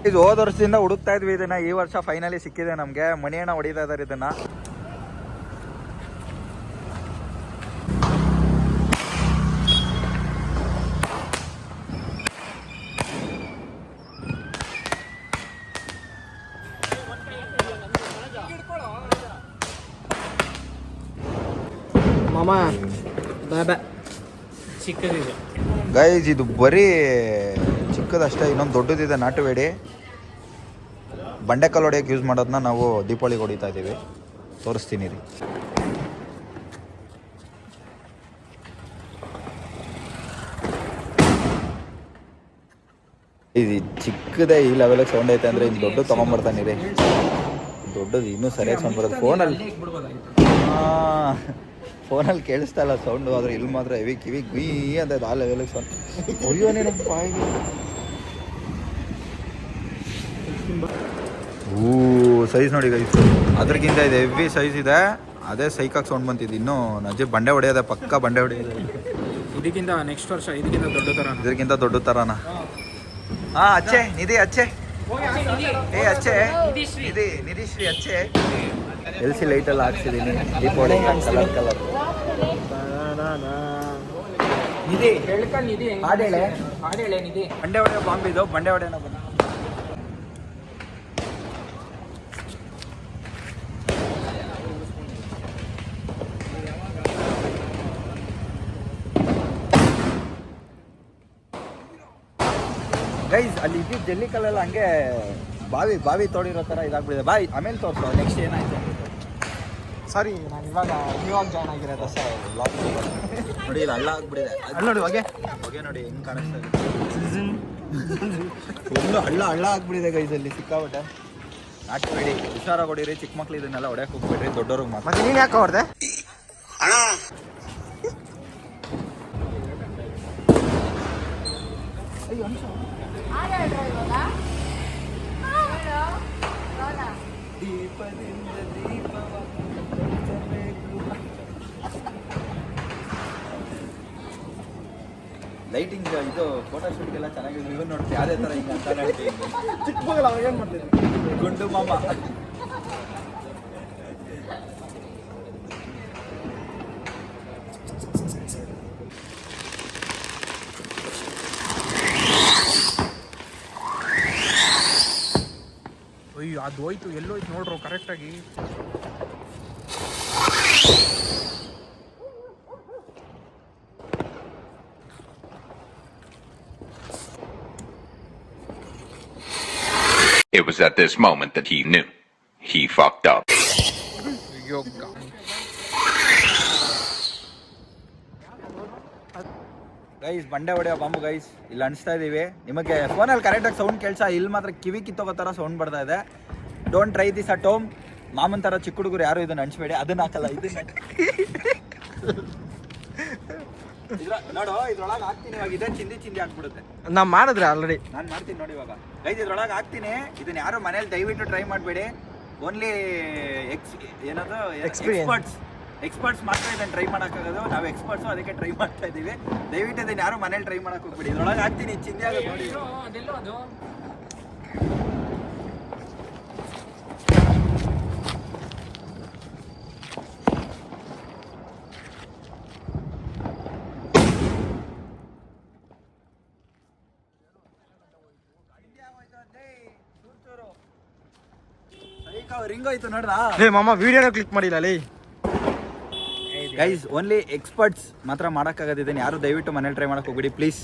ಇದು ಹೋದ ವರ್ಷದಿಂದ ಹುಡುಕ್ತಾ ಇದ್ವಿ ಇದನ್ನ. ಈ ವರ್ಷ ಫೈನಲಿ ಸಿಕ್ಕಿದೆ ನಮ್ಗೆ. ಮಣಿಯಣ್ಣ ಹೊಡಿತಾ ಇದಾರೆ ಇದನ್ನ. ಮಾಮ ಚಿಕ್ಕದಿದೆ ಗೈಸ್, ಇದು ಬರೀ ಚಿಕ್ಕದಷ್ಟೇ. ಇನ್ನೊಂದು ದೊಡ್ಡದಿದೆ ನಾಟು ಬೇಡಿ. ಬಂಡೆಕಲ್ಲು ಹೊಡೆಯೋಕೆ ಯೂಸ್ ಮಾಡೋದನ್ನ ನಾವು ದೀಪಾವಳಿಗೆ ಹೊಡಿತಾ ಇದ್ದೀವಿ. ತೋರಿಸ್ತೀನಿ ರೀ. ಇದು ಚಿಕ್ಕದೇ ಈ ಲೆವೆಲಿಗೆ ಸೌಂಡ್ ಐತೆ ಅಂದರೆ ಇನ್ನು ದೊಡ್ಡ ತೊಗೊಂಬರ್ತಾನೆ ರೀ. ದೊಡ್ಡದು ಇನ್ನೂ ಸರಿಯಾಗಿ ಸೌಂಡ್ ಬರೋದು. ಫೋನಲ್ಲಿ ಕೇಳಿಸ್ತಾ ಇಲ್ಲ ಸೌಂಡು, ಆದರೆ ಇಲ್ಲಿ ಮಾತ್ರ ಹೆವಿ ಕಿವಿ ಗುಯ್ ಅಂತ ಆ ಲೆವೆಲಿಗೆ ಸೌಂಡ್. ಅಯ್ಯೋ ನೀನು ಬಾಯಿಗೆ. ಸೈಜ್ ನೋಡಿ ಗೈಸ್, ಅದ್ರಕ್ಕಿಂತ ಇದು ಹೆವಿ ಸೈಜ್ ಇದೆ. ಅದೇ ಸೈಕಾಗಿ ಸೌಂಡ್ ಬಂತಿದ್ದು. ಇನ್ನೂ ನಜ್ಜೆ ಬಂಡೆ ಹೊಡೆಯೋದೆ, ಪಕ್ಕ ಬಂಡೆ ಹೊಡೆಯೋದೆ. ಇದಕ್ಕಿಂತ ನೆಕ್ಸ್ಟ್ ವರ್ಷ ಇದಕ್ಕಿಂತ ದೊಡ್ಡ ಥರ, ಇದಕ್ಕಿಂತ ದೊಡ್ಡ ಥರನ. ಹಾಂ, ಅಚ್ಚೆ ನಿಧಿ, ಅಚ್ಚೆ ಏ ಅಚ್ಚೆ ನಿಧಿ, ನಿಧಿಶ್ರೀ ಅಚ್ಚೆ. LC ಲೈಟೆಲ್ಲ ಹಾಕ್ಸಿದ್ದೀನಿ ದೀಪಾವಳಿ ಕಲರ್ ಕಲರ್. ನಿಧಿ ಹೇಳ್ಕೊಂಡು ನಿಧಿ ಹಾಡೇಳೆ ನಿಧಿ. ಬಂಡೆ ಹೊಡೆಯೋ ಬಾಂಬ್ ಇದು. ಬಂಡೆ ಹೊಡೆಯೋಣ ಬನ್ನಿ. ಗೈಸ್, ಅಲ್ಲಿ ಇದ್ದಿದ್ದು ಜಲ್ಲಿ ಕಲ್ಲೆಲ್ಲ ಹಂಗೆ ಬಾವಿ ತೋಡಿರೋ ಥರ ಇದಾಗ್ಬಿಟ್ಟಿದೆ. ಬಾಯ್ ಆಮೇಲೆ ತೋರಿಸೋ ನೆಕ್ಸ್ಟ್ ಏನಾಯ್ತು. ಸಾರಿ, ನಾನು ಇವಾಗ ಜಾಯ್ನ್ ಆಗಿರೋದು ಸರ್. ನೋಡಿ, ಇಲ್ಲಿ ಹಳ್ಳ ಆಗ್ಬಿಟ್ಟಿದೆ. ಅಲ್ಲಿ ನೋಡಿ ಹೊಗೆ ನೋಡಿ ಹೆಂಗೆ ಕಾಣಿಸ್ತಾ ಇದೆ. ಒಂದು ಹಳ್ಳ ಆಗ್ಬಿಟ್ಟಿದೆ ಗೈಸ್ ಅಲ್ಲಿ ಸಿಕ್ಕಾಬಿಟ್ಟೆ. ನಾಟಬೇಡಿ, ಹುಷಾರಾಗಿ ಹೊಡೀರಿ. ಚಿಕ್ಕ ಮಕ್ಳು ಇದನ್ನೆಲ್ಲ ಹೊಡ್ಯಕ್ಕೆ ಹೋಗ್ಬಿಡ್ರಿ, ದೊಡ್ಡವ್ರಿಗೆ ಮಾತ್ರ. ಮತ್ತೆ ನೀನು ಯಾಕೆ ಹೊಡೆದೆ? ಲೈಟಿಂಗ್ ಇದು ಫೋಟೋ ಶೂಟ್ಗೆಲ್ಲ ಚೆನ್ನಾಗಿದೆ. ಇವನ್ ನೋಡ್ತೀವಿ ಯಾವುದೇ ಥರ ಹಿಂಗೆ ಅಂತ ಹೇಳ್ತೀವಿ. ಚಿಕ್ಕ ಮಗಲ್ಲ, ಅವಾಗ ಏನು ಮಾಡ್ತಿದ್ದೆ? ಗುಂಡು ಮಾಮ. ಅಯ್ಯೋ, ಅದು ಹೋಯ್ತು. ಎಲ್ಲೋಯ್ತು ನೋಡ್ರು ಕರೆಕ್ಟಾಗಿ. It was at this moment that he knew. He fucked up. Guys ಬಂಡೆ ಹೊಡೆಯೋ ಬಾಂಬು ಗೈಸ್ ಇಲ್ಲಿ ಅಣಿಸ್ತಾ ಇದೀವಿ. ನಿಮಗೆ ಫೋನಲ್ಲಿ ಕರೆಕ್ಟಾಗಿ ಸೌಂಡ್ ಕೇಳ್ಸ, ಇಲ್ಲಿ ಮಾತ್ರ ಕಿವಿ ಕಿತ್ತೋಗೋ ಥರ ಸೌಂಡ್ ಬರ್ತಾ ಇದೆ. Don't try this at home. ಮಾಮನ್ ಥರ ಚಿಕ್ಕ ಹುಡುಗರು ಯಾರು ಇದನ್ನ ಅಣಿಸ್ಬೇಡಿ. ಅದನ್ನ ಹಾಕಲ್ಲ, ಇದನ್ನ ನೋಡು. ಇದ್ರೊಳಗೆ ಹಾಕ್ತೀನಿ ಇವಾಗ. ಇದೆ ಚಿಂದಿ ಹಾಕ್ಬಿಡುತ್ತೆ. ನಾ ಮಾಡಿದ್ರೆ ಆಲ್ರೆಡಿ ನಾನು ಮಾಡ್ತೀನಿ ನೋಡಿ ಇವಾಗ. ಗೈಸ್ ಇದ್ರೊಳಗೆ ಹಾಕ್ತೀನಿ. ಇದನ್ನ ಯಾರು ಮನೇಲಿ ದಯವಿಟ್ಟು ಟ್ರೈ ಮಾಡಬೇಡಿ. ಓನ್ಲಿ ಏನದು ಎಕ್ಸ್ಪರ್ಟ್ಸ್ ಮಾತ್ರ ಇದನ್ನು ಟ್ರೈ ಮಾಡೋಕ್ಕಾಗೋದು. ನಾವು ಎಕ್ಸ್ಪರ್ಟ್ಸು, ಅದಕ್ಕೆ ಟ್ರೈ ಮಾಡ್ತಾ ಇದ್ದೀವಿ. ದಯವಿಟ್ಟು ಇದನ್ನು ಯಾರು ಮನೇಲಿ ಟ್ರೈ ಮಾಡಕ್ಕೆ ಹೋಗ್ಬಿಡಿ. ಇದ್ರೊಳಗೆ ಹಾಕ್ತೀನಿ, ಚಿಂದಿ ಆಗೋದು ನೋಡಿ. ರಿಂಗ್ ಹೋಯ್ತು ನೋಡ್ರಾ? ಲೇ ಮಾಮ ವಿಡಿಯೋನ ಕ್ಲಿಕ್ ಮಾಡಿಲ್ಲ ಲೇ. ಗೈಸ್ ಓನ್ಲಿ ಎಕ್ಸ್ಪರ್ಟ್ಸ್ ಮಾತ್ರ ಮಾಡೋಕ್ಕಾಗೋದು. ಇದನ್ನು ಯಾರು ದಯವಿಟ್ಟು ಮನೇಲಿ ಟ್ರೈ ಮಾಡಕ್ಕೆ ಹೋಗ್ಬಿಡಿ ಪ್ಲೀಸ್.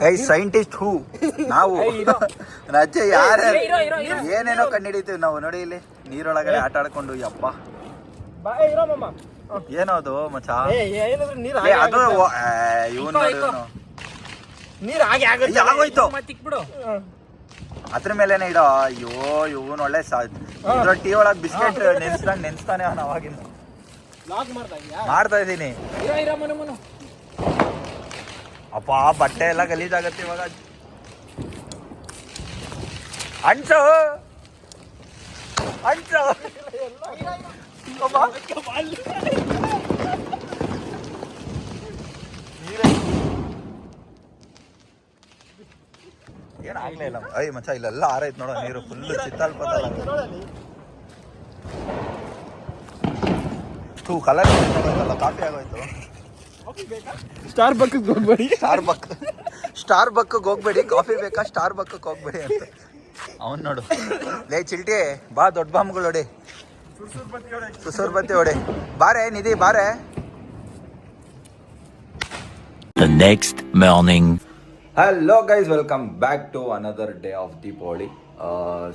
ಗೈಸ್ ಸೈಂಟಿಸ್ಟ್ ಹೂ ನಾವು ಅಜ್ಜೆ ಯಾರು ಏನೇನೋ ಕಂಡುಹಿಡಿತೀವಿ ನಾವು. ನೋಡಿ ಇಲ್ಲಿ ನೀರೊಳಗಡೆ ಆಟ ಆಡ್ಕೊಂಡು. ಯಪ್ಪ ಏನೋ ಅದು ಮಚ್ಚ, ಅದು ಇವನು ಆಗೋಯ್ತು. ಅದ್ರ ಮೇಲೆನೆ ಇಡೋ. ಅಯ್ಯೋ ಇವನ್ ಒಳ್ಳೆ ಟೀ ಒಳಗ್ ಬಿಸ್ಕೆಟ್ ನೆನ್ಸ್ತಾನೆ ಅವನು. ಅವಾಗಿನ ಮಾಡ್ತಾ ಇದ್ದೀನಿ. ಅಪ್ಪ ಬಟ್ಟೆ ಎಲ್ಲ ಗಲೀಜಾಗತ್ತೆ ಇವಾಗ. ಅಂಚು ಏನಾಗ್ಲೇ ಇಲ್ಲ. ಅಯ್ಯ ಮಚ್ಚ ಇಲ್ಲೆಲ್ಲ ಆರೈತ್ ನೋಡೋ ನೀರು ಫುಲ್ ಚಿತ್ತಲ್ಪದಲ್ಲ. ಕಲರ್ ನೋಡೋದಲ್ಲ, ಕಾಫಿ ಆಗೋಯ್ತು. ಸ್ಟಾರ್ ಬಕ್ ಹೋಗ್ಬೇಡಿ, ಸ್ಟಾರ್ ಬಕ್ ಹೋಗ್ಬೇಡಿ. ಕಾಫಿ ಬೇಕಾ? ಸ್ಟಾರ್ ಬಕ್ ಹೋಗ್ಬೇಡಿ ಅಂತ ಅವನ್ ನೋಡು. ಲೇ ಚಿಲ್ಟಿ ಬಾ, ದೊಡ್ಡ ಬಾಂಬ್ಗಳು ಹೊಡಿ, ಸುಸೂರ್ ಬತ್ತಿ ಹೊಡಿ. ಬಾರೆ ನಿಧಿ ಬಾರೆ. The next morning. Hello guys, welcome back to another day of Deepavali.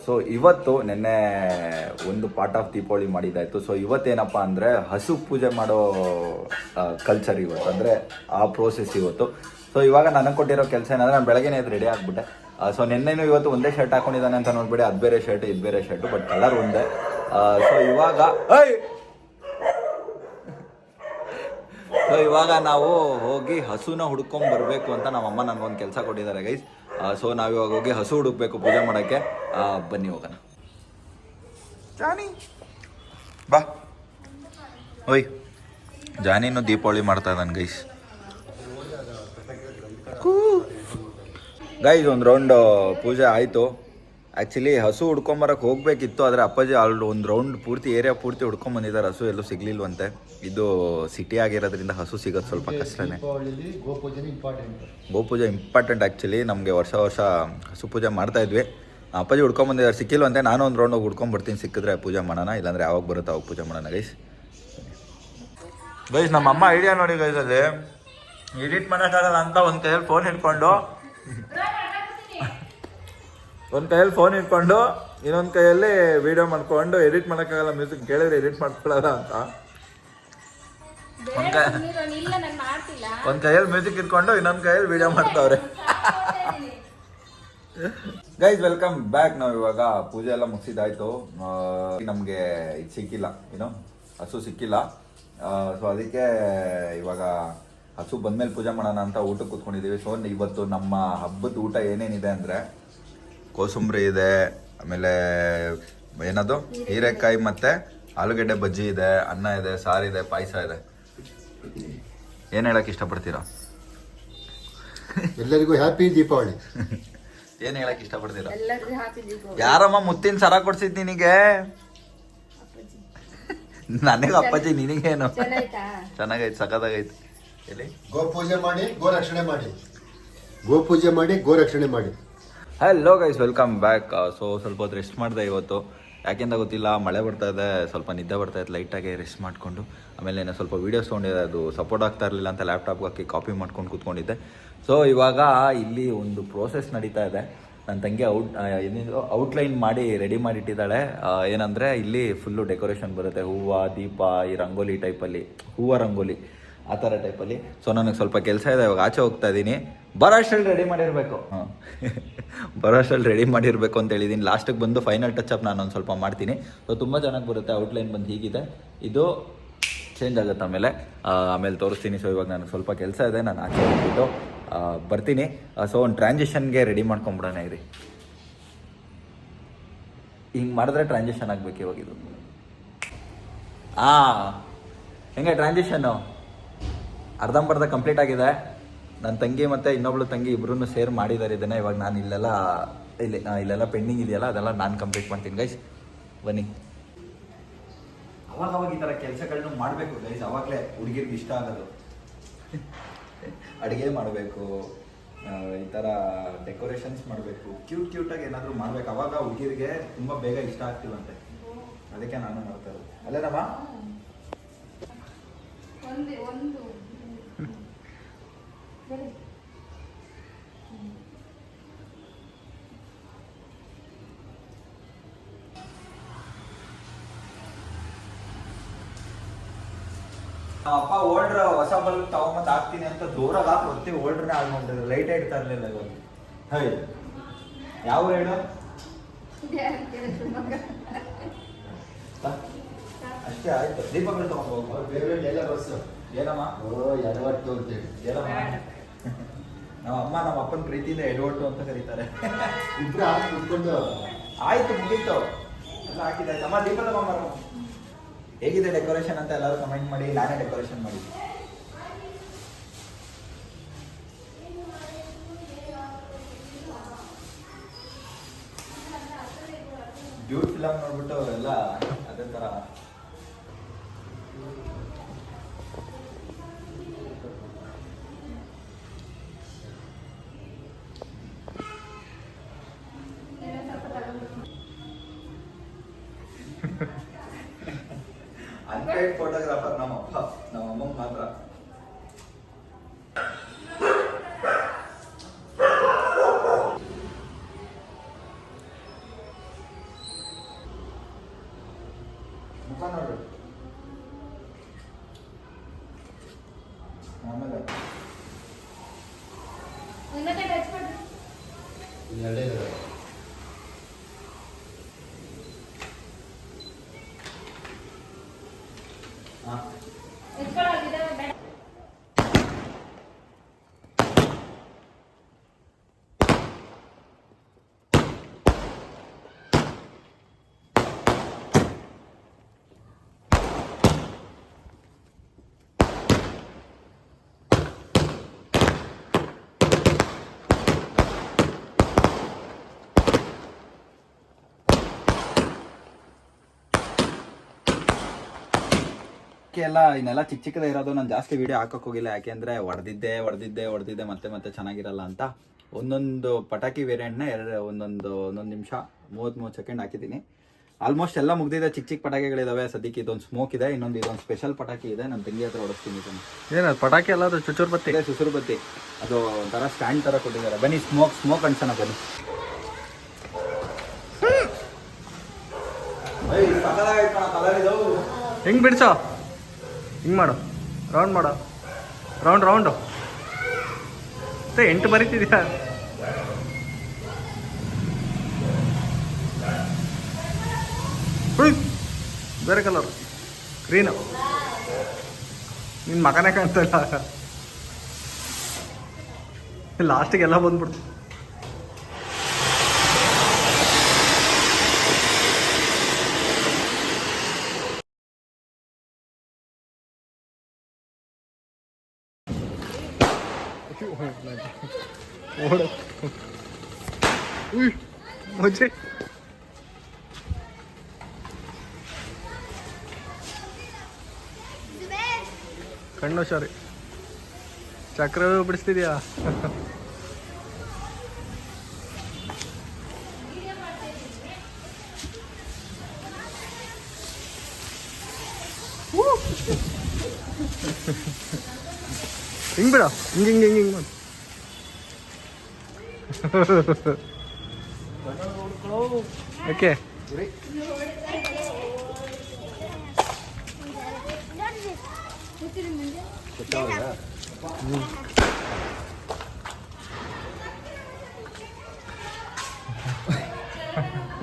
So ಇವತ್ತು ನಿನ್ನೆ ಒಂದು ಪಾರ್ಟ್ ಆಫ್ ದೀಪಾವಳಿ ಮಾಡಿದ್ದಾಯಿತು. ಸೊ ಇವತ್ತೇನಪ್ಪ ಅಂದರೆ ಹಸು ಪೂಜೆ ಮಾಡೋ ಕಲ್ಚರ್ ಇವತ್ತು, ಅಂದರೆ ಆ ಪ್ರೋಸೆಸ್ ಇವತ್ತು. ಸೊ ಇವಾಗ ನನಗೆ ಕೊಟ್ಟಿರೋ ಕೆಲಸ ಏನಂದರೆ, ನಾನು ಬೆಳಗ್ಗೆನೇ ಇದು ರೆಡಿ ಆಗಿಬಿಟ್ಟೆ. ಸೊ ನಿನ್ನೆನೂ ಇವತ್ತು ಒಂದೇ ಶರ್ಟ್ ಹಾಕೊಂಡಿದ್ದಾನೆ ಅಂತ ನೋಡ್ಬೇಡಿ. ಅದು ಬೇರೆ ಶರ್ಟ್, ಇದು ಬೇರೆ ಶರ್ಟು, ಬಟ್ ಕಲರ್ ಒಂದೇ. ಸೊ ಇವಾಗ ನಾವು ಹೋಗಿ ಹಸುನ ಹುಡ್ಕೊಂಡ್ ಬರಬೇಕು ಅಂತ ನಮ್ಮಮ್ಮ ನನಗೊಂದು ಕೆಲಸ ಕೊಟ್ಟಿದ್ದಾರೆ ಗೈಸ್. ಸೊ ನಾವಿವಾಗ ಹೋಗಿ ಹಸು ಹುಡುಕ್ಬೇಕು ಪೂಜೆ ಮಾಡೋಕ್ಕೆ. ಬನ್ನಿ ಹೋಗೋಣ. ಜಾನಿ ಬಾ. ಓಯ್ ಜಾನಿನೂ ದೀಪಾವಳಿ ಮಾಡ್ತಾ ಇದ್ದಾನೆ ಗೈಸ್. ಗೈಸ್ ಒಂದು ರೌಂಡ್ ಪೂಜೆ ಆಯಿತು. ಆ್ಯಕ್ಚುಲಿ ಹಸು ಹುಡ್ಕೊಂಬರಕ್ಕೆ ಹೋಗಬೇಕಿತ್ತು, ಆದರೆ ಅಪ್ಪಾಜಿ ಒಂದು ರೌಂಡ್ ಪೂರ್ತಿ ಏರಿಯಾ ಪೂರ್ತಿ ಹುಡ್ಕೊಂಬಂದಿದ್ದಾರೆ. ಹಸು ಎಲ್ಲೂ ಸಿಗ್ಲಿಲ್ವಂತೆ. ಇದು ಸಿಟಿ ಆಗಿರೋದ್ರಿಂದ ಹಸು ಸಿಗೋದು ಸ್ವಲ್ಪ ಕಷ್ಟನೇ. ಗೋಪೂಜೆ ಇಂಪಾರ್ಟೆಂಟ್ ಆ್ಯಕ್ಚುಲಿ. ನಮಗೆ ವರ್ಷ ಹಸು ಪೂಜೆ ಮಾಡ್ತಾಯಿದ್ವಿ. ಅಪ್ಪಾಜಿ ಹುಡ್ಕೊಂಬಂದಿದ್ದಾರೆ, ಸಿಕ್ಕಿಲ್ವಂತೆ. ನಾನು ಒಂದು ರೌಂಡ್ ಹೋಗಿ ಹುಡ್ಕೊಂಬರ್ತೀನಿ, ಸಿಕ್ಕಿದ್ರೆ ಪೂಜೆ ಮಾಡೋಣ, ಇಲ್ಲಾಂದರೆ ಯಾವಾಗ ಬರುತ್ತೋ ಅವಾಗ ಪೂಜೆ ಮಾಡೋಣ ಗೈಸ್. ನಮ್ಮಮ್ಮ ಐಡಿಯಾ ನೋಡಿ ಗೈಸ್, ಅಲ್ಲಿ ಎಡಿಟ್ ಮಾಡೋಕ್ಕಾಗಲ್ಲ ಅಂತ ಒಂದು ಕೈಯಲ್ಲಿ ಫೋನ್ ಇಟ್ಕೊಂಡು ಇನ್ನೊಂದು ಕೈಯಲ್ಲಿ ವಿಡಿಯೋ ಮಾಡ್ಕೊಂಡು, ಎಡಿಟ್ ಮಾಡೋಕ್ಕಾಗಲ್ಲ, ಮ್ಯೂಸಿಕ್ ಕೇಳಿದ್ರೆ ಎಡಿಟ್ ಮಾಡ್ಕೊಳ್ಳಲ್ಲ ಅಂತ ಒಂದು ಕೈಯಲ್ಲಿ ಮ್ಯೂಸಿಕ್ ಇಟ್ಕೊಂಡು ಇನ್ನೊಂದು ಕೈಯಲ್ಲಿ ವಿಡಿಯೋ ಮಾಡ್ತಾವ್ರೆ. Guys welcome back. ನಾವು ಇವಾಗ ಪೂಜೆ ಎಲ್ಲ ಮುಗಿಸಿದಾಯ್ತು. ನಮಗೆ ಇದು ಸಿಕ್ಕಿಲ್ಲ, ಹಸು ಸಿಕ್ಕಿಲ್ಲ. ಸೊ ಅದಕ್ಕೆ ಇವಾಗ ಹಸು ಬಂದ್ಮೇಲೆ ಪೂಜೆ ಮಾಡೋಣ ಅಂತ ಊಟಕ್ಕೆ ಕೂತ್ಕೊಂಡಿದ್ದೀವಿ. ಸೊ ಇವತ್ತು ನಮ್ಮ ಹಬ್ಬದ ಊಟ ಏನೇನಿದೆ ಅಂದರೆ, ಕೋಸಂಬರಿ ಇದೆ, ಆಮೇಲೆ ಏನದು ಹೀರೆಕಾಯಿ ಮತ್ತು ಆಲೂಗಡ್ಡೆ ಬಜ್ಜಿ ಇದೆ, ಅನ್ನ ಇದೆ, ಸಾರಿದೆ, ಪಾಯಸ ಇದೆ. ಏನು ಹೇಳಕ್ಕೆ ಇಷ್ಟಪಡ್ತೀರಾ? ಎಲ್ಲರಿಗೂ ಹ್ಯಾಪಿ ದೀಪಾವಳಿ. ಏನು ಹೇಳಕ್ಕೆ ಇಷ್ಟಪಡ್ತೀರಾ? ಯಾರಮ್ಮ ಮುತ್ತಿನ ಸರ ಕೊಡ್ಸಿದ್ ನಿನಗೆ? ನನಗೆ ಅಪ್ಪಾಜಿ, ನಿನಗೇನು? ಚೆನ್ನಾಗೈತೆ, ಸಖತ್ತಾಗೈತೆ. ಎಲ್ಲಿ ಗೋಪೂಜೆ ಮಾಡಿ ಗೋರಕ್ಷಣೆ ಮಾಡಿ. Hello guys, welcome back. So ಸ್ವಲ್ಪ ಹೊತ್ತು ರೆಸ್ಟ್ ಮಾಡಿದೆ ಇವತ್ತು. ಯಾಕೆಂತ ಗೊತ್ತಿಲ್ಲ, ಮಳೆ ಬರ್ತಾ ಇದೆ, ಸ್ವಲ್ಪ ನಿದ್ದೆ ಬರ್ತಾ ಇತ್ತು. ಲೈಟಾಗಿ ರೆಸ್ಟ್ ಮಾಡಿಕೊಂಡು ಆಮೇಲೆ ಏನೋ ಸ್ವಲ್ಪ ವೀಡಿಯೋಸ್ ತೊಗೊಂಡಿದ್ದೆ, ಅದು ಸಪೋರ್ಟ್ ಆಗ್ತಾ ಇರಲಿಲ್ಲ ಅಂತ ಲ್ಯಾಪ್ಟಾಪ್ಗೆ ಹಾಕಿ ಕಾಪಿ ಮಾಡ್ಕೊಂಡು ಕೂತ್ಕೊಂಡಿದ್ದೆ. ಸೊ ಇವಾಗ ಇಲ್ಲಿ ಒಂದು ಪ್ರೋಸೆಸ್ ನಡೀತಾ ಇದೆ. ನನ್ನ ತಂಗಿ ಔಟ್ಲೈನ್ ಮಾಡಿ ರೆಡಿ ಮಾಡಿಟ್ಟಿದ್ದಾಳೆ. ಏನಂದರೆ ಇಲ್ಲಿ ಫುಲ್ಲು ಡೆಕೋರೇಷನ್ ಬರುತ್ತೆ, ಹೂವು, ದೀಪ, ಈ ರಂಗೋಲಿ ಟೈಪಲ್ಲಿ, ಹೂವು ರಂಗೋಲಿ. ಆ ಥರ ಟೈಪಲ್ಲಿ. ಸೊ ನನಗೆ ಸ್ವಲ್ಪ ಕೆಲಸ ಇದೆ, ಇವಾಗ ಆಚೆ ಹೋಗ್ತಾ ಇದ್ದೀನಿ. ಬರೋ ಅಷ್ಟ್ರಲ್ಲಿ ರೆಡಿ ಮಾಡಿರಬೇಕು. ಹಾಂ ಬರೋ ಅಷ್ಟ್ರಲ್ಲಿ ರೆಡಿ ಮಾಡಿರಬೇಕು ಅಂತ ಹೇಳಿದ್ದೀನಿ. ಲಾಸ್ಟಿಗೆ ಬಂದು ಫೈನಲ್ ಟಚಪ್ ನಾನು ಒಂದು ಸ್ವಲ್ಪ ಮಾಡ್ತೀನಿ. ಸೊ ತುಂಬ ಚೆನ್ನಾಗಿ ಬರುತ್ತೆ. ಔಟ್ಲೈನ್ ಬಂದು ಹೀಗಿದೆ, ಇದು ಚೇಂಜ್ ಆಗುತ್ತೆ ಆಮೇಲೆ ತೋರಿಸ್ತೀನಿ. ಸೊ ಇವಾಗ ನನಗೆ ಸ್ವಲ್ಪ ಕೆಲಸ ಇದೆ, ನಾನು ಆಚೆ ಹೋಗ್ಬಿಟ್ಟು ಬರ್ತೀನಿ. ಸೊ ಒಂದು ಟ್ರಾನ್ಸಿಷನ್ಗೆ ರೆಡಿ ಮಾಡ್ಕೊಂಬಿಡೋಣ ಇರಿ. ಹಿಂಗೆ ಮಾಡಿದ್ರೆ ಟ್ರಾನ್ಸಿಷನ್ ಆಗಬೇಕು ಇವಾಗ ಇದು. ಹೆಂಗೆ ಟ್ರಾನ್ಸಿಷನ್ನು ಅರ್ಧಂಬರ್ಧ ಕಂಪ್ಲೀಟ್ ಆಗಿದೆ. ನನ್ನ ತಂಗಿ ಮತ್ತು ಇನ್ನೊಬ್ಳು ತಂಗಿ ಇಬ್ಬರೂ ಸೇರ್ ಮಾಡಿದ್ದಾರೆ ಇದನ್ನು. ಇವಾಗ ನಾನು ಇಲ್ಲೆಲ್ಲ ಪೆಂಡಿಂಗ್ ಇದೆಯಲ್ಲ ಅದೆಲ್ಲ ನಾನು ಕಂಪ್ಲೀಟ್ ಮಾಡ್ತೀನಿ ಗೈಸ್. ಬನ್ನಿ. ಅವಾಗ ಈ ಥರ ಕೆಲಸಗಳನ್ನ ಮಾಡಬೇಕು ಗೈಸ್, ಅವಾಗಲೇ ಹುಡುಗಿರ್ಗೆ ಇಷ್ಟ ಆಗೋದು. ಅಡುಗೆ ಮಾಡಬೇಕು, ಈ ಥರ ಡೆಕೋರೇಷನ್ಸ್ ಮಾಡಬೇಕು, ಕ್ಯೂಟಾಗಿ ಏನಾದರೂ ಮಾಡಬೇಕು. ಅವಾಗ ಹುಡುಗಿರಿಗೆ ತುಂಬ ಬೇಗ ಇಷ್ಟ ಆಗ್ತೀವಂತೆ. ಅದಕ್ಕೆ ನಾನು ಮಾಡ್ತಾ ಇರೋದು. ಅಲ್ಲೇನಮ್ಮ? ಅಪ್ಪ ಓಲ್ಡ್ರ ಹೊಸ ಬಲ್ಬ್ ತಗೊಂಬಂದು ಹಾಕ್ತೀನಿ ಅಂತ ಜೋರಾಗಿ ಹಾಕಿ ಹೊತ್ತಿ ಓಲ್ಡ್ರನ್ನೇ ಹಾಳು ಮಾಡಿದ್ರು. ಲೈಟೇ ಇಡ್ತಾ ಇರಲಿಲ್ಲ ಇವಾಗ. ಹೈ ಯಾವ ಹೇಳು? ಅಷ್ಟೇ ಆಯ್ತು. ದೀಪಗಳು ತಗೊಂಡು ಫೇವ್ರೇಟ್ ಎಲ್ಲ ಬಸ್ ಏನಮ್ಮ? ಎಡವಟ್ಟು ಅಂತೇಳಿ. ಏನಮ್ಮ? ನಮ್ಮ ಅಪ್ಪನ ಪ್ರೀತಿಯಿಂದ ಎಡವಟ್ಟು ಅಂತ ಕರೀತಾರೆ. ಇಬ್ರು ಹಾಕಿ ಕುತ್ಕೊಂಡು ಆಯ್ತು, ಮುಗೀತು, ಎಲ್ಲ ಹಾಕಿದೆ. ಅಮ್ಮ ದೀಪ ತಗೊಂಬಾರ. ಹೇಗಿದೆ ಡೆಕೋರೇಷನ್ ಅಂತ ಎಲ್ಲರೂ ಕಮೆಂಟ್ ಮಾಡಿ. ನಾನೇ ಡೆಕೋರೇಷನ್ ಮಾಡಿ. ಡ್ಯೂಟ್ ಫಿಲಮ್ ನೋಡ್ಬಿಟ್ಟು ಎಲ್ಲ ಅದೇ ಥರ. ಅನ್ಪೇಡ್ ಫೋಟೋಗ್ರಾಫರ್ ನಮ್ಮಪ್ಪ, ನಮ್ಮಮ್ಮ ಮಾತ್ರ. ಮುಖ ನೋಡು. ಆಮೇಲೆ ಎರಡೇ ಎಲ್ಲ ಇನ್ನೆಲ್ಲ ಚಿಕ್ಕದೇ ಇರೋದು. ನಾನು ಜಾಸ್ತಿ ವೀಡಿಯೋ ಹಾಕೋಕೆ ಹೋಗಿಲ್ಲ, ಯಾಕೆಂದರೆ ಹೊಡೆದಿದ್ದೆ ಮತ್ತೆ ಚೆನ್ನಾಗಿರಲ್ಲ ಅಂತ. ಒಂದೊಂದು ಪಟಾಕಿ ವೇರಿಯಂಟ್ನ ಒಂದೊಂದು ನಿಮಿಷ 30 ಸೆಕೆಂಡ್ ಹಾಕಿದ್ದೀನಿ. ಆಲ್ಮೋಸ್ಟ್ ಎಲ್ಲ ಮುಗ್ದಿದೆ. ಚಿಕ್ಕ ಪಟಾಕಿಗಳಿದಾವೆ ಸದ್ಯಕ್ಕೆ. ಇದೊಂದು ಸ್ಮೋಕ್ ಇದೆ, ಇದೊಂದು ಸ್ಪೆಷಲ್ ಪಟಾಕಿ ಇದೆ. ನನ್ನ ತಂಗಿ ಹತ್ರ ಹೊಡಿಸ್ತೀನಿ. ಏನದು ಪಟಾಕಿ ಅಲ್ಲ, ಅದು ಚುಚುರು ಬತ್ತಿ. ಅದು ಒಂಥರ ಸ್ಟ್ಯಾಂಡ್ ಥರ ಕೊಟ್ಟಿದ್ದಾರೆ. ಬನ್ನಿ ಸ್ಮೋಕ್ ಅನ್ಸೋಣ ಬನ್ನಿ. ಹೆಂಗ್ ಬಿಡ್ಸೋ? ಹಿಂಗೆ ಮಾಡು, ರೌಂಡು ಮತ್ತೆ 8 ಬರೀತಿದ್ಯಾ? ಬೇರೆ ಕಲರ್ ಗ್ರೀನು. ನಿನ್ನ ಮಗನೇ ಕಾಣ್ತಲ್ಲ, ಲಾಸ್ಟಿಗೆಲ್ಲ ಬಂದ್ಬಿಡ್ತು. मुझे ಕಣ್ಣು ಸಾರಿ ಚಕ್ರ ಬಿಡಿಸ್ತಿದ್ಯಾ? ಹಿಂಗ್ ಬಿಡ, ಹಿಂಗ್ ಮಾಡಿ. ಓಕೆ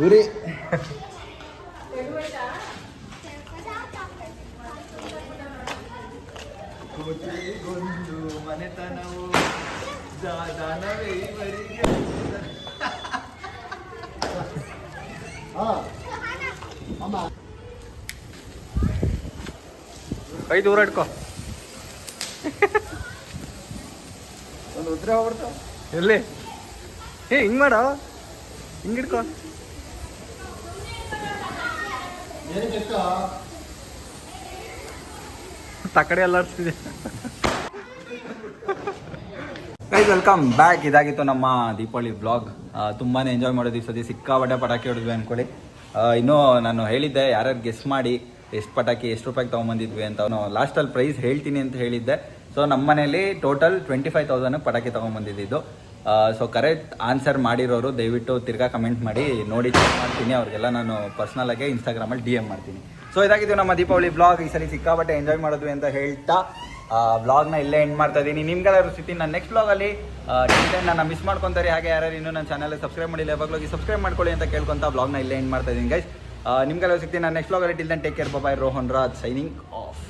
ಉರಿ ಕೋತಿಗೊಂದು ಮನೆತನವು ದಾನವೇ ಇವರಿಗೆ. ಅಮ್ಮ ಕೈ ದೂರ ಇಟ್ಕೋ. ಒಂದು ಉದ್ರ ಹೋಗ್ಬಿಡ್ತಾವ. ಎಲ್ಲಿ ಹಿಂಗ್ ಮಾಡೋ, ಹಿಂಗ್ ಇಟ್ಕೋ. ಏನಕ್ಕೆ ಇಷ್ಟ? ತಕಡೆ ಎಲ್ಲಾಡ್ಸ್ತಿದೆ. Guys welcome back. ಇದಾಗಿತ್ತು ನಮ್ಮ ದೀಪಾವಳಿ ಬ್ಲಾಗ್. ತುಂಬಾ ಎಂಜಾಯ್ ಮಾಡೋದು ಈ ಸತಿ. ಸಿಕ್ಕಾಪಟ್ಟೆ ಪಟಾಕಿ ಹೊಡೆದ್ವಿ ಅಂದ್ಕೊಳ್ಳಿ. ಇನ್ನೂ ನಾನು ಹೇಳಿದ್ದೆ ಯಾರ್ಯಾರು ಗೆಸ್ ಮಾಡಿ ಎಷ್ಟು ಪಟಾಕಿ ಎಷ್ಟು ರೂಪಾಯಿಗೆ ತೊಗೊಂಬಂದಿದ್ವಿ ಅಂತ. ಅವನು ಲಾಸ್ಟಲ್ಲಿ ಪ್ರೈಸ್ ಹೇಳ್ತೀನಿ ಅಂತ ಹೇಳಿದ್ದೆ. ಸೊ ನಮ್ಮ ಮನೇಲಿ ಟೋಟಲ್ 25,000 ಪಟಾಕಿ ತೊಗೊಂಬಂದಿದ್ದು. ಸೊ ಕರೆಕ್ಟ್ ಆನ್ಸರ್ ಮಾಡಿರೋರು ದಯವಿಟ್ಟು ತಿರ್ಗಾ ಕಮೆಂಟ್ ಮಾಡಿ, ನೋಡಿ ಚೆಕ್ ಮಾಡ್ತೀನಿ. ಅವ್ರಿಗೆಲ್ಲ ನಾನು ಪರ್ಸ್ನಲಾಗೆ ಇನ್ಸ್ಟಾಗ್ರಾಮಲ್ಲಿ DM ಮಾಡ್ತೀನಿ. ಸೊ ಇದಾಗಿತ್ತು ನಮ್ಮ ದೀಪಾವಳಿ ಬ್ಲಾಗ್. ಈ ಸರಿ ಸಿಕ್ಕಾಪಟ್ಟೆ ಎಂಜಾಯ್ ಮಾಡಿದ್ವಿ ಅಂತ ಹೇಳ್ತಾ ಬ್ಲಾಗ್ನ ಇಲ್ಲೇ ಎಂಡ್ ಮಾಡ್ತಾ ಇದ್ದೀನಿ. ನಿಮ್ಗೆಲ್ಲರೂ ಸಿಗ್ತೀನಿ ನಾನು ನೆಕ್ಸ್ಟ್ ಬ್ಲಾಗಲ್ಲಿ. ನನ್ನ ಮಿಸ್ ಮಾಡ್ಕೊತಾರೆ. ಹಾಗೆ ಯಾರು ಇನ್ನೂ ನನ್ನ ಚಾನಲ್ ಸಬ್ಸ್ಕ್ರೈಬ್ ಮಾಡಿಲ್ಲ ಯಾವಾಗಲೂ ಸಬ್ಸ್ಕ್ರೈಬ್ ಮಾಡ್ಕೊಳ್ಳಿ ಅಂತ ಕೇಳ್ಕೊಂತ ಬ್ಲಾಗ್ನ ಇಲ್ಲೇ ಎಂಡ್ ಮಾಡ್ತಾ ಇದ್ದೀನಿ ಗೈಸ್. ನಿಮ್ಗೆಲ್ಲರೂ ಸಿಗ್ತೀನಿ ನಾನು ನೆಕ್ಸ್ಟ್ ಬ್ಲಾಗಲ್ಲಿ. Till then take care. Bye. Rohan Raj signing of.